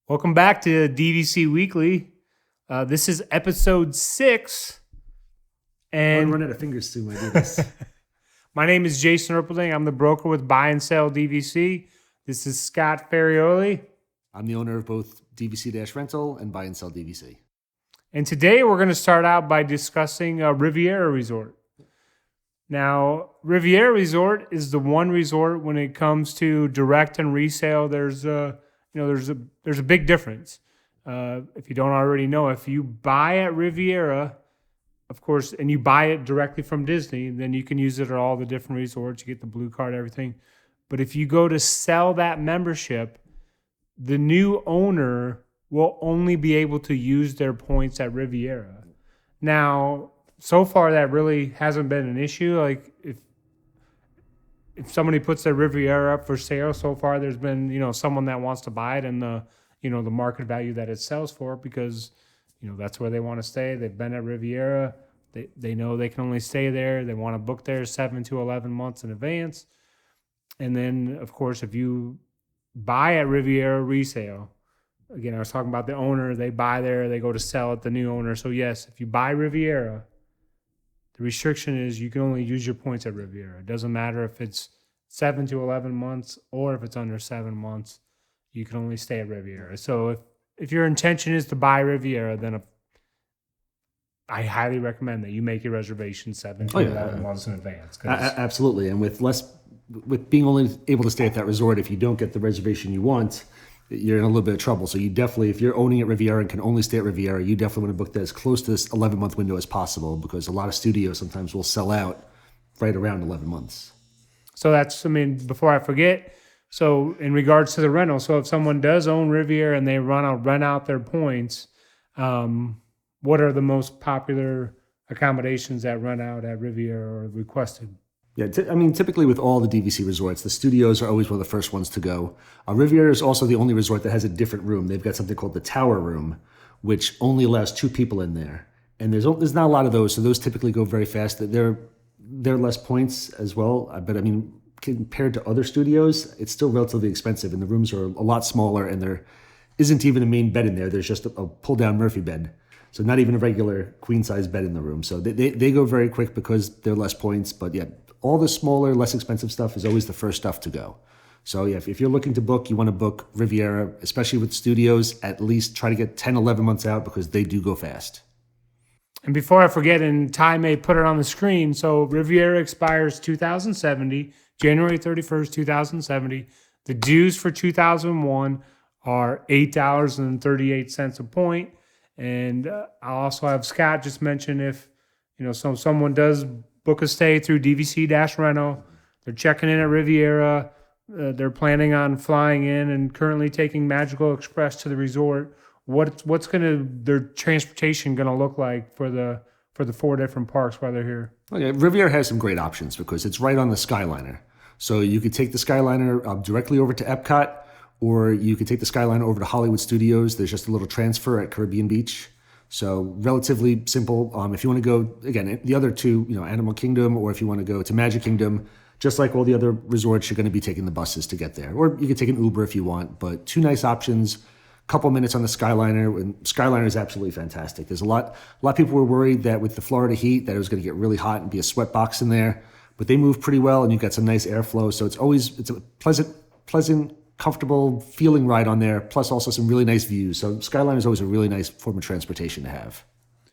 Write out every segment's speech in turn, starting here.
Welcome back to DVC Weekly. This is episode 6. I'm And running out of fingers soon when I do this. my name is Jason Erpelding. I'm the broker with Buy and Sell DVC. This is Scott Ferrioli. I'm the owner of both DVC-Rental and Buy and Sell DVC. And today we're going to start out by discussing Riviera Resort. Now, Riviera Resort is the one resort when it comes to direct and resale. There's a big difference. If you don't already know, if you buy at Riviera, of course, and you buy it directly from Disney, then you can use it at all the different resorts. You get the blue card, everything. But if you go to sell that membership, the new owner will only be able to use their points at Riviera. Now, so far that really hasn't been an issue. Like if somebody puts their Riviera up for sale, so far there's been, someone that wants to buy it and the market value that it sells for, because, that's where they want to stay. They've been at Riviera. They know they can only stay there. They want to book there 7 to 11 months in advance. And then, of course, if you buy at Riviera resale, again, I was talking about the owner, they buy there, they go to sell at the new owner. So yes, if you buy Riviera, the restriction is you can only use your points at Riviera. It doesn't matter if it's 7 to 11 months or if it's under 7 months, you can only stay at Riviera. So if your intention is to buy Riviera, then I highly recommend that you make your reservation 7 to 11 months in advance. Absolutely. And with being only able to stay at that resort, if you don't get the reservation you want, you're in a little bit of trouble. So you definitely, if you're owning at Riviera and can only stay at Riviera, you definitely want to book that as close to this 11-month window as possible, because a lot of studios sometimes will sell out right around 11 months. So before I forget, so in regards to the rental, so if someone does own Riviera and they rent out their points, what are the most popular accommodations that run out at Riviera or requested? Yeah, typically with all the DVC resorts, the studios are always one of the first ones to go. Riviera is also the only resort that has a different room. They've got something called the Tower Room, which only allows 2 people in there. And there's not a lot of those, so those typically go very fast. They're less points as well, but compared to other studios, it's still relatively expensive, and the rooms are a lot smaller, and there isn't even a main bed in there. There's just a pull-down Murphy bed. So not even a regular queen-size bed in the room. So they go very quick because they're less points, but yeah, all the smaller, less expensive stuff is always the first stuff to go. So yeah, if you're looking to book, you want to book Riviera, especially with studios, at least try to get 10, 11 months out, because they do go fast. And before I forget, and Ty may put it on the screen, so Riviera expires 2070, January 31st, 2070. The dues for 2001 are $8.38 a point. And I'll also have Scott just mention if, someone does book a stay through DVC-Rental, they're checking in at Riviera, they're planning on flying in and currently taking Magical Express to the resort, what's their transportation gonna look like for the 4 different parks while they're here? Okay, Riviera has some great options because it's right on the Skyliner. So you could take the Skyliner directly over to Epcot, or you could take the Skyliner over to Hollywood Studios. There's just a little transfer at Caribbean Beach. So relatively simple. If you want to go, again, the other 2, Animal Kingdom, or if you want to go to Magic Kingdom, just like all the other resorts, you're going to be taking the buses to get there. Or you could take an Uber if you want, but 2 nice options. Couple minutes on the Skyliner, and Skyliner is absolutely fantastic. There's a lot of people were worried that with the Florida heat that it was going to get really hot and be a sweat box in there, but they move pretty well, and you've got some nice airflow. So it's a pleasant, comfortable feeling ride on there, plus also some really nice views. So Skyliner is always a really nice form of transportation to have.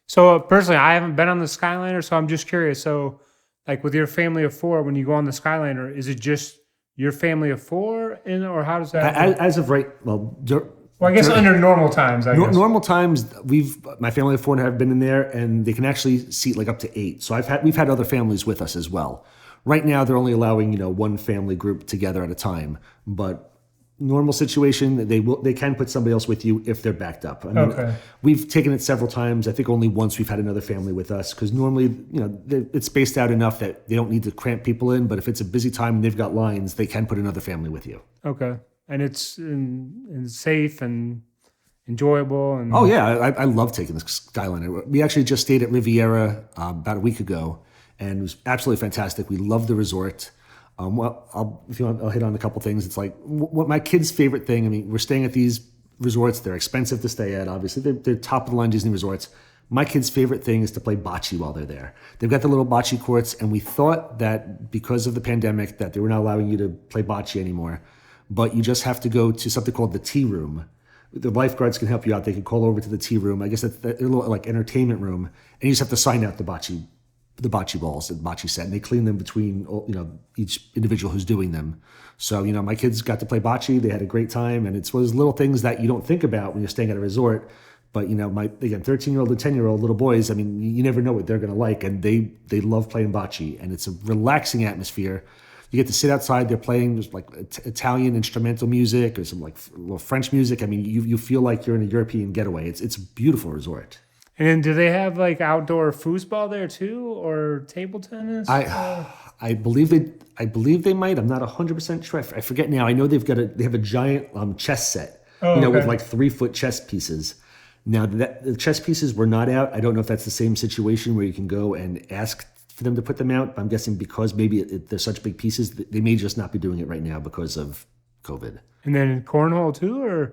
So personally, I haven't been on the Skyliner, so I'm just curious. So like with your family of 4, when you go on the Skyliner, is it just your family of 4 in, or how does that work? As of right, I guess under normal times, Normal times, my family of 4 have been in there, and they can actually seat like up to 8. So we've had other families with us as well. Right now, they're only allowing 1 family group together at a time. But normal situation, they can put somebody else with you if they're backed up. Okay. We've taken it several times. I think only once we've had another family with us, because normally it's spaced out enough that they don't need to cramp people in. But if it's a busy time and they've got lines, they can put another family with you. Okay. And it's safe and enjoyable. And oh yeah, I love taking the Skyliner. We actually just stayed at Riviera about a week ago, and it was absolutely fantastic. We love the resort. If you want, I'll hit on a couple things. It's like what my kids' favorite thing. We're staying at these resorts. They're expensive to stay at. Obviously, they're top of the line Disney resorts. My kids' favorite thing is to play bocce while they're there. They've got the little bocce courts, and we thought that because of the pandemic that they were not allowing you to play bocce anymore, but you just have to go to something called the tea room. The lifeguards can help you out. They can call over to the tea room. I guess that's a little like entertainment room, and you just have to sign out the bocce balls, the bocce set, and they clean them between each individual who's doing them. So my kids got to play bocce. They had a great time, and it's one of those little things that you don't think about when you're staying at a resort. But my 13-year-old and 10-year-old little boys, I mean, you never know what they're going to like, and they love playing bocce, and it's a relaxing atmosphere. You get to sit outside. They're playing just like Italian instrumental music or some like little French music. I mean, you feel like you're in a European getaway. It's a beautiful resort. And then do they have like outdoor foosball there too, or table tennis? I believe they might. I'm not 100% sure. I forget now. I know they have a giant chess set, with like 3-foot chess pieces. Now the chess pieces were not out. I don't know if that's the same situation where you can go and ask for them to put them out. I'm guessing because maybe they're such big pieces, they may just not be doing it right now because of COVID. And then cornhole too, or?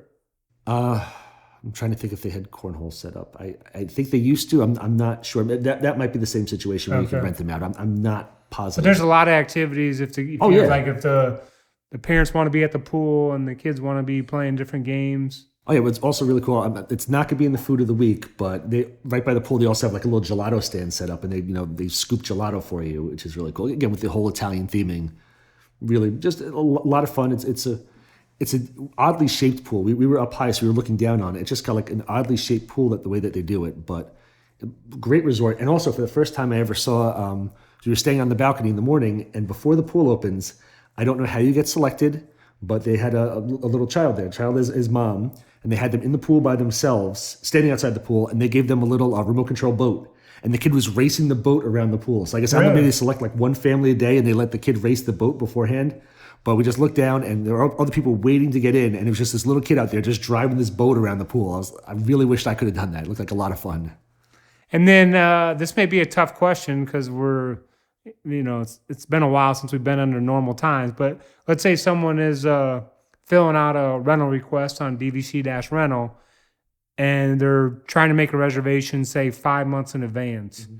I'm trying to think if they had cornhole set up. I think they used to. I'm not sure. That might be the same situation where you can rent them out. I'm not positive. But there's a lot of activities if the parents want to be at the pool and the kids want to be playing different games. Oh yeah, what's also really cool, it's not going to be in the food of the week, but they right by the pool, they also have like a little gelato stand set up, and they scoop gelato for you, which is really cool. Again, with the whole Italian theming, really just a lot of fun. It's an oddly shaped pool. We were up high, so we were looking down on it. It's just got like an oddly shaped pool the way that they do it, but great resort. And also for the first time I ever saw, we were staying on the balcony in the morning, and before the pool opens, I don't know how you get selected, but they had a little child there. The child is his mom, and they had them in the pool by themselves, standing outside the pool, and they gave them a little remote control boat. And the kid was racing the boat around the pool. So I guess I don't know, maybe they select like one family a day and they let the kid race the boat beforehand. But we just looked down and there were other people waiting to get in. And it was just this little kid out there just driving this boat around the pool. I really wished I could have done that. It looked like a lot of fun. And then this may be a tough question because it's been a while since we've been under normal times. But let's say someone is filling out a rental request on DVC-Rental and they're trying to make a reservation, say 5 months in advance. Mm-hmm.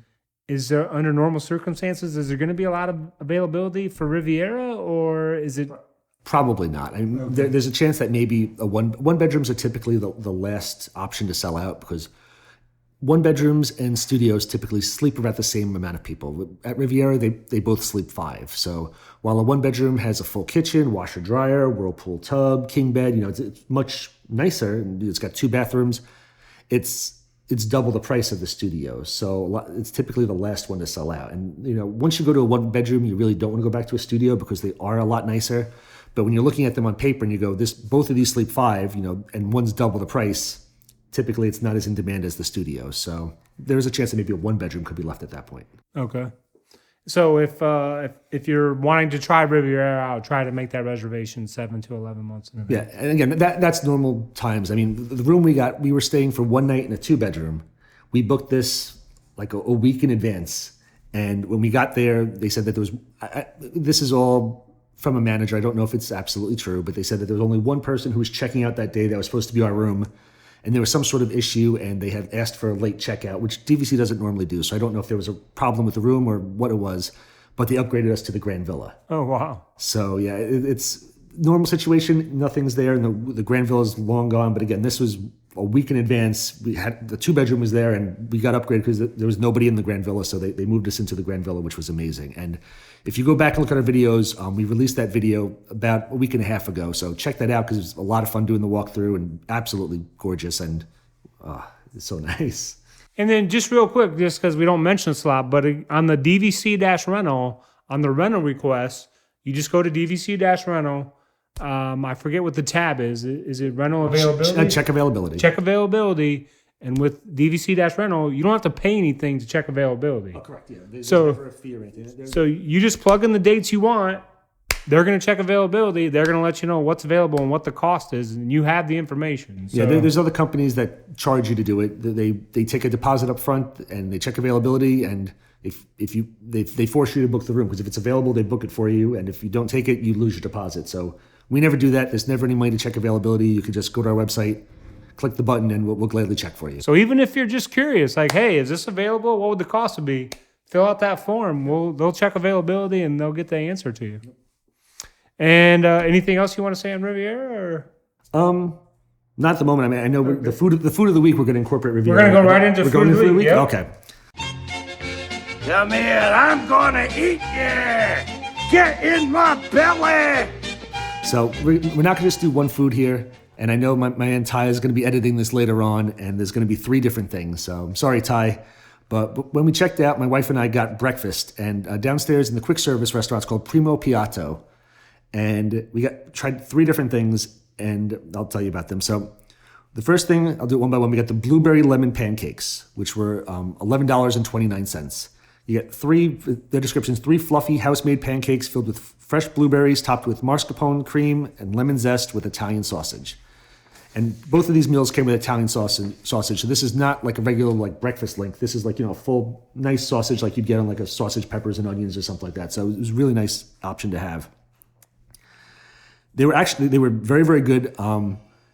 Is there, under normal circumstances, is there going to be a lot of availability for Riviera, or is it? Probably not. I mean, there's a chance that maybe one bedrooms are typically the last option to sell out because one bedrooms and studios typically sleep about the same amount of people. At Riviera, they both sleep 5. So while a one bedroom has a full kitchen, washer dryer, whirlpool tub, king bed, it's much nicer. It's got 2 bathrooms. It's double the price of the studio. So it's typically the last one to sell out. And, once you go to a one bedroom, you really don't want to go back to a studio because they are a lot nicer. But when you're looking at them on paper and you go, both of these sleep 5, and one's double the price, typically it's not as in demand as the studio. So there's a chance that maybe a one bedroom could be left at that point. Okay. So if you're wanting to try Riviera, I'll try to make that reservation 7 to 11 months in advance. Yeah, and again, that's normal times. I mean, the room we were staying for one night in a 2-bedroom. We booked this like a week in advance, and when we got there, they said that there was. This is all from a manager. I don't know if it's absolutely true, but they said that there was only one person who was checking out that day that was supposed to be our room. And there was some sort of issue, and they had asked for a late checkout, which DVC doesn't normally do. So I don't know if there was a problem with the room or what it was, but they upgraded us to the Grand Villa. Oh, wow. So, yeah, it's normal situation. Nothing's there, and the Grand Villa is long gone. But again, this was a week in advance. We had the 2-bedroom was there, and we got upgraded because there was nobody in the Grand Villa. So they moved us into the Grand Villa, which was amazing. And if you go back and look at our videos, we released that video about a week and a half ago. So check that out because it was a lot of fun doing the walkthrough and absolutely gorgeous. And it's so nice. And then just real quick, just because we don't mention this a lot, but on the DVC-Rental, on the rental request, you just go to DVC-Rental. I forget what the tab is. Is it rental availability? Check availability. Check availability. And with DVC-Rental, you don't have to pay anything to check availability. Oh, correct. Yeah. There's never a fee or anything. So you just plug in the dates you want. They're going to check availability. They're going to let you know what's available and what the cost is, and you have the information. So. Yeah, there's other companies that charge you to do it. They take a deposit up front and they check availability. And if they force you to book the room because if it's available, they book it for you. And if you don't take it, you lose your deposit. So we never do that. There's never any money to check availability. You can just go to our website, click the button and we'll gladly check for you. So even if you're just curious, like, hey, is this available? What would the cost be? Fill out that form. They'll check availability and they'll get the answer to you. And anything else you want to say on Riviera? Or? Not at the moment. I mean, I know the food of the week we're going to incorporate Riviera. We're going to go right into food of the week. Yep. Okay. Come here, I'm gonna eat you! Get in my belly! So we're not going to just do one food here. And I know my man Ty is going to be editing this later on, and there's going to be 3 different things. So I'm sorry, Ty. But when we checked out, my wife and I got breakfast. And downstairs in the quick service restaurant, it's called Primo Piatto. And we tried 3 different things, and I'll tell you about them. So the first thing, I'll do it one by one. We got the blueberry lemon pancakes, which were $11.29. You get 3, the descriptions, 3 fluffy house-made pancakes filled with fresh blueberries, topped with mascarpone cream and lemon zest with Italian sausage. And both of these meals came with Italian sausage. So this is not like a regular like breakfast link. This is like, a full nice sausage like you'd get on like a sausage, peppers, and onions or something like that. So it was a really nice option to have. They were very, very good.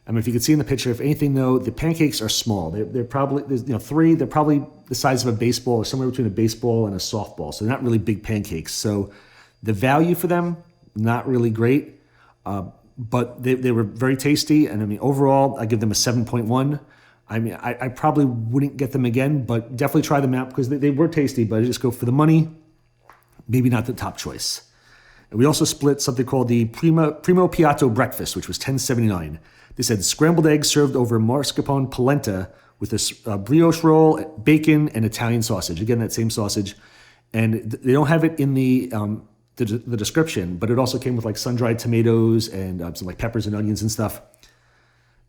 I mean, if you can see in the picture, if anything though, the pancakes are small. They're probably, 3, they're probably the size of a baseball or somewhere between a baseball and a softball. So they're not really big pancakes. So the value for them, not really great. But they were very tasty. And I mean, overall, I give them a 7.1. I mean, I probably wouldn't get them again, but definitely try them out because they were tasty, but I just go for the money, maybe not the top choice. And we also split something called the Primo Piatto Breakfast, which was $10.79. This had scrambled eggs served over mascarpone polenta with a brioche roll, bacon, and Italian sausage. Again, that same sausage. And they don't have it in the description, but it also came with like sun-dried tomatoes and some like peppers and onions and stuff.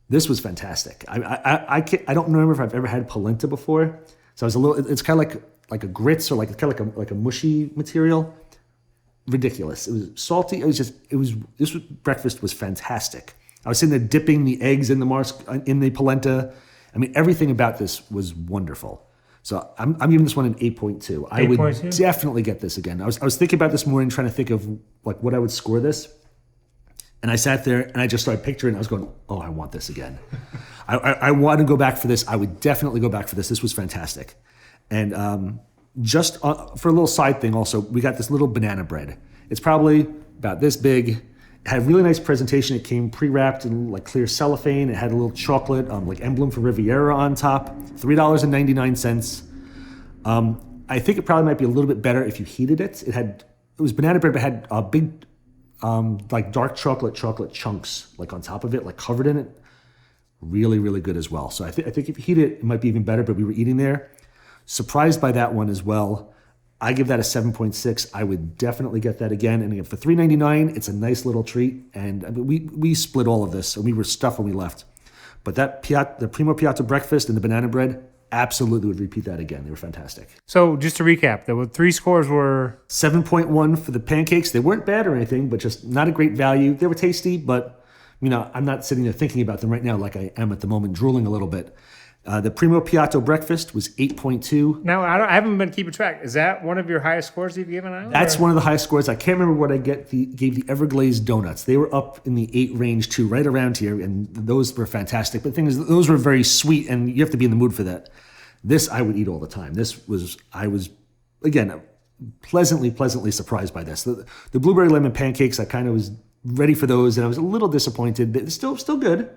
This was fantastic. I don't remember if I've ever had polenta before. So it's kind of like a grits or like a mushy material. Ridiculous. It was salty. This breakfast was fantastic. I was sitting there dipping the eggs in the polenta. I mean, everything about this was wonderful. So I'm giving this one an 8.2. I would definitely get this again. I was thinking about this morning, trying to think of like what I would score this. And I sat there and I just started picturing. I was going, oh, I want this again. I want to go back for this. I would definitely go back for this. This was fantastic. And just for a little side thing also, we got this little banana bread. It's probably about this big. It had a really nice presentation. It came pre-wrapped in like clear cellophane. It had a little chocolate like emblem for Riviera on top. $3.99. I think it probably might be a little bit better if you heated it. It was banana bread, but had a big like dark chocolate chunks like on top of it, like covered in it. Really, really good as well. So I think if you heat it, it might be even better. But we were eating there. Surprised by that one as well. I give that a 7.6. I would definitely get that again. And again, for $3.99, it's a nice little treat. And I mean, we split all of this, and we were stuffed when we left. But the Primo Piatto breakfast and the banana bread, absolutely would repeat that again. They were fantastic. So just to recap, the 3 scores were 7.1 for the pancakes. They weren't bad or anything, but just not a great value. They were tasty, but I'm not sitting there thinking about them right now like I am at the moment, drooling a little bit. The Primo Piatto breakfast was 8.2. Now, I haven't been keeping track. Is that one of your highest scores you've given out? That's one of the highest scores. I can't remember what I gave the Everglazed donuts. They were up in the 8 range too, right around here, and those were fantastic. But the thing is, those were very sweet, and you have to be in the mood for that. This I would eat all the time. I was, again, pleasantly surprised by this. The blueberry lemon pancakes, I kind of was ready for those, and I was a little disappointed. They're still good,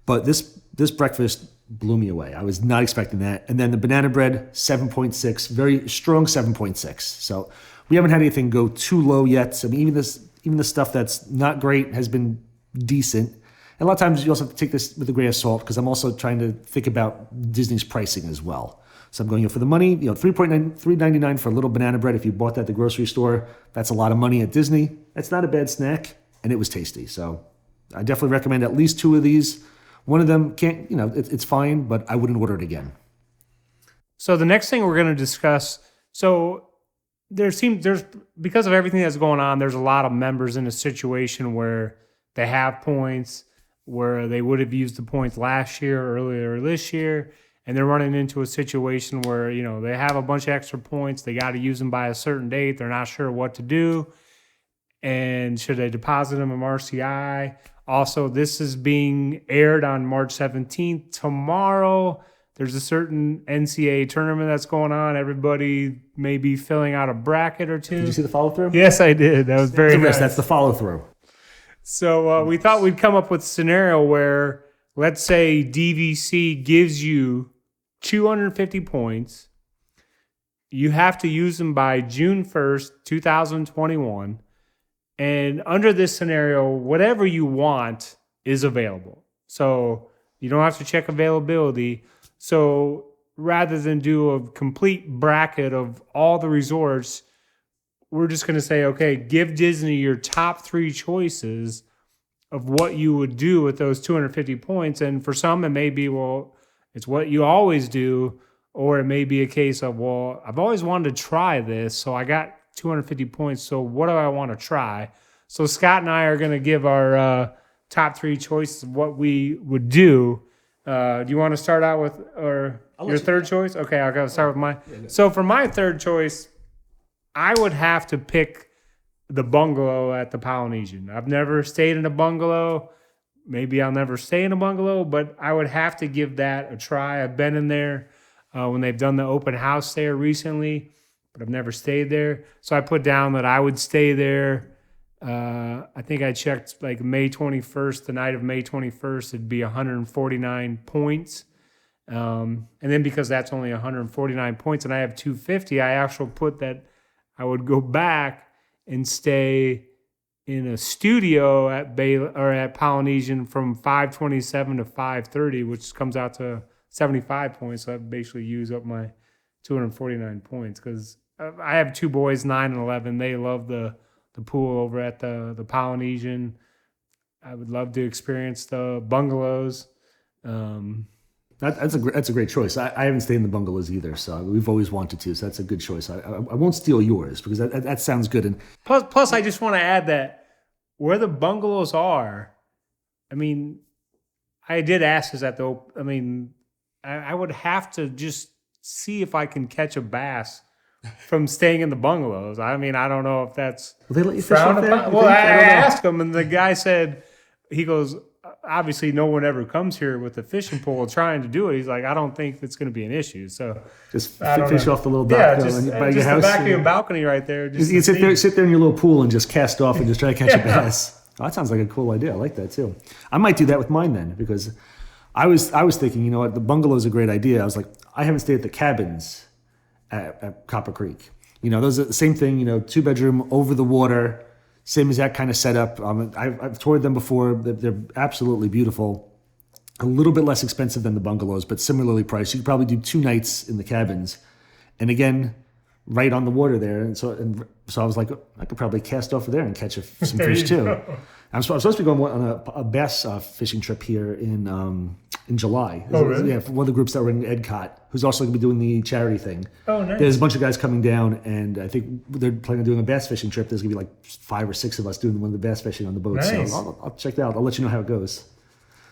but this breakfast blew me away. I was not expecting that. And then the banana bread, 7.6, very strong 7.6. So we haven't had anything go too low yet. So I mean, even the stuff that's not great has been decent. And a lot of times you also have to take this with a grain of salt because I'm also trying to think about Disney's pricing as well. So I'm going for the money, $3.99 for a little banana bread. If you bought that at the grocery store, that's a lot of money at Disney. That's not a bad snack, and it was tasty. So I definitely recommend at least 2 of these. One of them can't, it's fine, but I wouldn't order it again. So the next thing we're going to discuss, so there's because of everything that's going on, there's a lot of members in a situation where they have points, where they would have used the points last year, earlier this year, and they're running into a situation where, they have a bunch of extra points. They got to use them by a certain date. They're not sure what to do. And should I deposit them in RCI? Also, this is being aired on March 17th. Tomorrow, there's a certain NCAA tournament that's going on. Everybody may be filling out a bracket or two. Did you see the follow through? Yes, I did. That was very nice. That's the follow through. So we thought we'd come up with a scenario where, let's say DVC gives you 250 points. You have to use them by June 1st, 2021. And under this scenario, whatever you want is available. So you don't have to check availability. So rather than do a complete bracket of all the resorts, we're just going to say, okay, give Disney your top 3 choices of what you would do with those 250 points. And for some, it may be, well, it's what you always do. Or it may be a case of, well, I've always wanted to try this, so I got 250 points. So what do I want to try? So Scott and I are going to give our top 3 choices of what we would do. Do you want to start out with your third choice? Okay, I'll go start with mine. So for my third choice, I would have to pick the bungalow at the Polynesian. I've never stayed in a bungalow. Maybe I'll never stay in a bungalow, but I would have to give that a try. I've been in there when they've done the open house there recently, but I've never stayed there. So I put down that I would stay there. I think I checked like May 21st, the night of May 21st, it'd be 149 points. And then because that's only 149 points and I have 250, I actually put that I would go back and stay in a studio at Polynesian from 527 to 530, which comes out to 75 points. So I basically use up my 249 points because I have 2 boys, 9 and 11. They love the pool over at the Polynesian. I would love to experience the bungalows. That's a great choice. I haven't stayed in the bungalows either, so we've always wanted to. So that's a good choice. I won't steal yours because that sounds good. And plus, I just want to add that where the bungalows are, I mean, I did ask this at the. I mean, I would have to just see if I can catch a bass from staying in the bungalows. I mean, I don't know if that's they let you fish out there? Well, I asked him, and the guy said, he goes, obviously no one ever comes here with a fishing pole trying to do it. He's like, I don't think it's going to be an issue. So just fish off the little balcony by your house. The back of your balcony right there. You can sit there in your little pool and just cast off and just try to catch a bass. Oh, that sounds like a cool idea. I like that too. I might do that with mine then because I was thinking, you know what, the bungalow is a great idea. I was like, I haven't stayed at the cabins at Copper Creek. You know, those are the same thing, you know, 2-bedroom over the water, same exact kind of setup. I've toured them before. They're absolutely beautiful. A little bit less expensive than the bungalows, but similarly priced. You could probably do 2 nights in the cabins. And again, right on the water there. And so I was like, I could probably cast off there and catch some fish too. I'm supposed to be going on a bass fishing trip here in July. Oh, really? Yeah, for one of the groups that were in EdCot, who's also going to be doing the charity thing. Oh, nice. There's a bunch of guys coming down, and I think they're planning on doing a bass fishing trip. There's going to be like 5 or 6 of us doing one of the bass fishing on the boat. Nice. So I'll check that out. I'll let you know how it goes.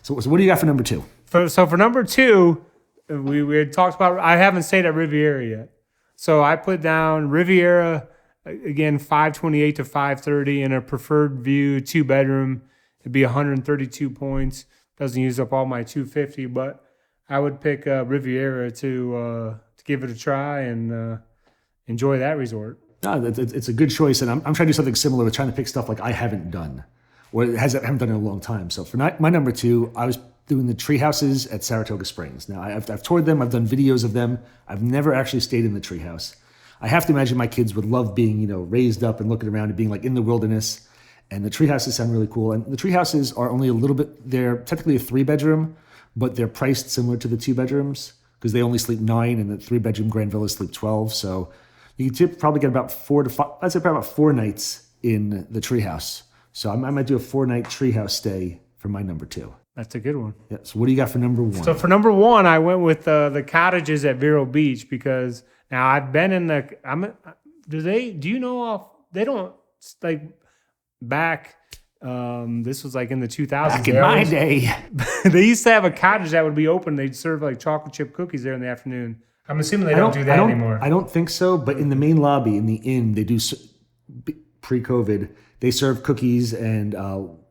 So what do you got for number 2? So for number 2, we had talked about, I haven't stayed at Riviera yet. So I put down Riviera, again, 528 to 530 in a preferred view, 2-bedroom. It'd be 132 points. Doesn't use up all my 250, but I would pick Riviera to give it a try and enjoy that resort. No, it's a good choice, and I'm trying to do something similar with trying to pick stuff like I haven't done, or I haven't done in a long time. So for my number 2, I was doing the tree houses at Saratoga Springs. Now, I've toured them. I've done videos of them. I've never actually stayed in the tree house. I have to imagine my kids would love being, you know, raised up and looking around and being like in the wilderness. And the tree houses sound really cool. And the tree houses are only a little bit, they're technically a 3-bedroom, but they're priced similar to the 2-bedrooms because they only sleep 9 and the 3-bedroom Grand Villas sleep 12. So you could probably get about 4 to 5, I'd say probably about 4 nights in the tree house. So I might do a 4-night tree house stay for my number 2. That's a good one. Yeah. So what do you got for number 1? So for number 1, I went with the cottages at Vero Beach because now I've been in do you know they don't like back, this was like in the 2000s. Back in my day. They used to have a cottage that would be open. They'd serve like chocolate chip cookies there in the afternoon. I'm assuming they don't do that anymore. I don't think so, but in the main lobby, in the inn, they do pre-COVID, they serve cookies and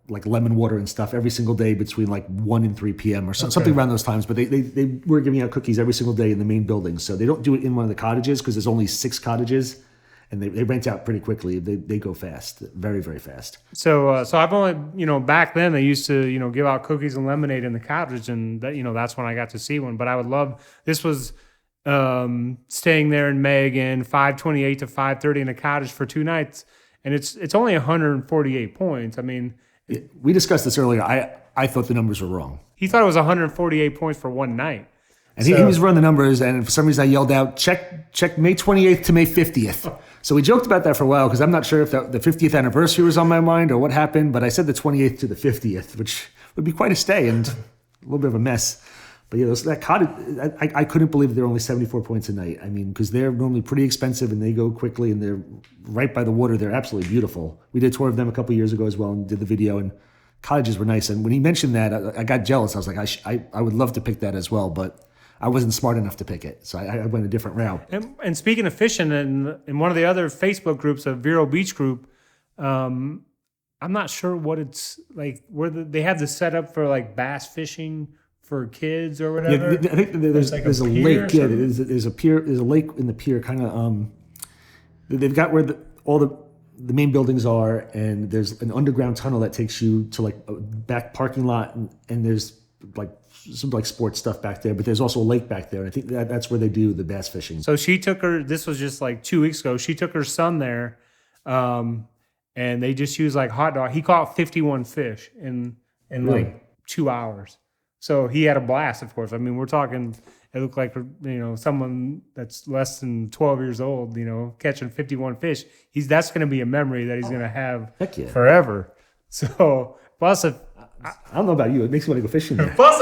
like lemon water and stuff every single day between like 1 and 3 p.m. or something around those times. But they were giving out cookies every single day in the main building. So they don't do it in one of the cottages because there's only 6 cottages. And they rent out pretty quickly. They go fast, very, very fast. So I've only, back then they used to, give out cookies and lemonade in the cottage, and that, that's when I got to see one. But I would love, this was staying there in May again, 5:28 to 5:30 in a cottage for 2 nights, and it's only 148 points. I mean, we discussed this earlier. I thought the numbers were wrong. He thought it was 148 points for one night. And he was running the numbers, and for some reason I yelled out, check May 28th to May 50th. So we joked about that for a while because I'm not sure if the 50th anniversary was on my mind or what happened, but I said the 28th to the 50th, which would be quite a stay and a little bit of a mess. But yeah, that cottage, I couldn't believe they're only 74 points a night. I mean, because they're normally pretty expensive and they go quickly and they're right by the water. They're absolutely beautiful. We did a tour of them a couple years ago as well and did the video, and cottages were nice. And when he mentioned that, I got jealous. I was like, I would love to pick that as well, but I wasn't smart enough to pick it, so I went a different route. And speaking of fishing, in one of the other Facebook groups, a Vero Beach group, I'm not sure what it's like. Where they have the setup for like bass fishing for kids or whatever. Yeah, I think there's a lake. Yeah, there's a pier. There's a lake in the pier. Kind of. They've got where all the main buildings are, and there's an underground tunnel that takes you to like a back parking lot, and there's like some like sports stuff back there, but there's also a lake back there. I think that's where they do the bass fishing. So she took this was just like 2 weeks ago. She took her son there, and they just used like hot dog. He caught 51 fish in like 2 hours. So he had a blast, of course. I mean, we're talking, it looked like, someone that's less than 12 years old, catching 51 fish. That's going to be a memory that he's going to have forever. So plus I don't know about you. It makes me want to go fishing there. Plus,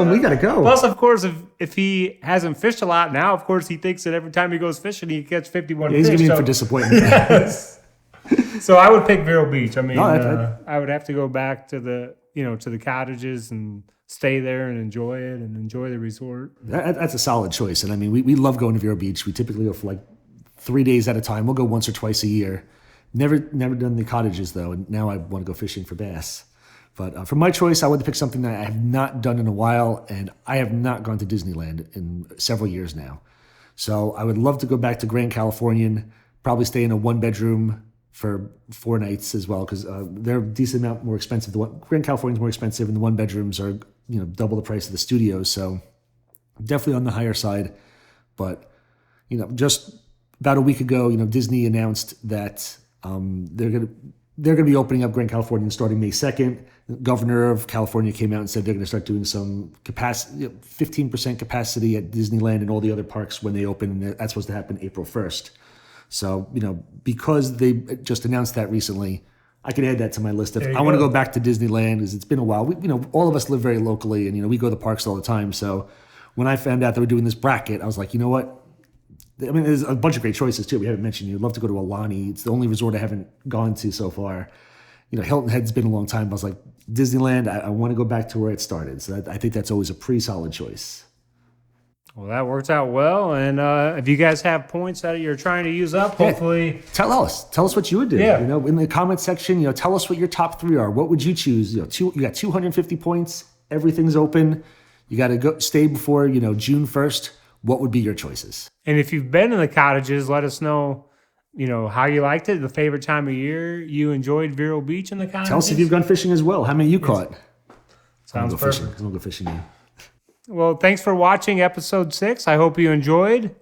we got to go. Plus, of course, if he hasn't fished a lot now, of course, he thinks that every time he goes fishing, he catch 51 fish. He's going to be in for disappointment. Yes. So I would pick Vero Beach. I mean, I would have to go back to the cottages and stay there and enjoy it and enjoy the resort. That's a solid choice. And I mean, we love going to Vero Beach. We typically go for like 3 days at a time. We'll go once or twice a year. Never done the cottages though, and now I want to go fishing for bass. But for my choice, I would pick something that I have not done in a while, and I have not gone to Disneyland in several years now. So I would love to go back to Grand Californian, probably stay in a 1-bedroom for 4 nights as well, because they're a decent amount more expensive. Grand Californian's more expensive, and the 1-bedrooms are double the price of the studios. So definitely on the higher side. But just about a week ago, Disney announced that they're going to be opening up Grand Californian starting May 2nd. The governor of California came out and said they're going to start doing some capacity, 15% capacity at Disneyland and all the other parks when they open. And that's supposed to happen April 1st. So, because they just announced that recently, I could add that to my list. If I want to go back to Disneyland, because it's been a while. All of us live very locally, and we go to the parks all the time. So when I found out they were doing this bracket, I was like, you know what? I mean, there's a bunch of great choices too. We haven't mentioned. You'd love to go to Alani. It's the only resort I haven't gone to so far. Hilton Head's been a long time. But I was like, Disneyland, I want to go back to where it started. So I think that's always a pretty solid choice. Well, that worked out well. And if you guys have points that you're trying to use up, hopefully... Tell us what you would do. Yeah. In the comment section, tell us what your top 3 are. What would you choose? You got 250 points. Everything's open. You got to stay before, June 1st. What would be your choices? And if you've been in the cottages, let us know, how you liked it, the favorite time of year you enjoyed Vero Beach in the cottages. Tell us if you've gone fishing as well. How many you caught? Sounds perfect. I'm going to go fishing now. Well, thanks for watching episode 6. I hope you enjoyed.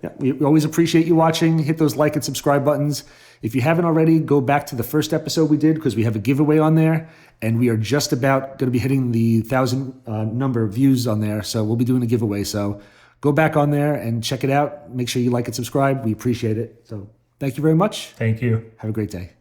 Yeah, we always appreciate you watching. Hit those like and subscribe buttons. If you haven't already, go back to the first episode we did because we have a giveaway on there. And we are just about going to be hitting the 1,000 number of views on there. So we'll be doing a giveaway. So go back on there and check it out. Make sure you like and subscribe. We appreciate it. So thank you very much. Thank you. Have a great day.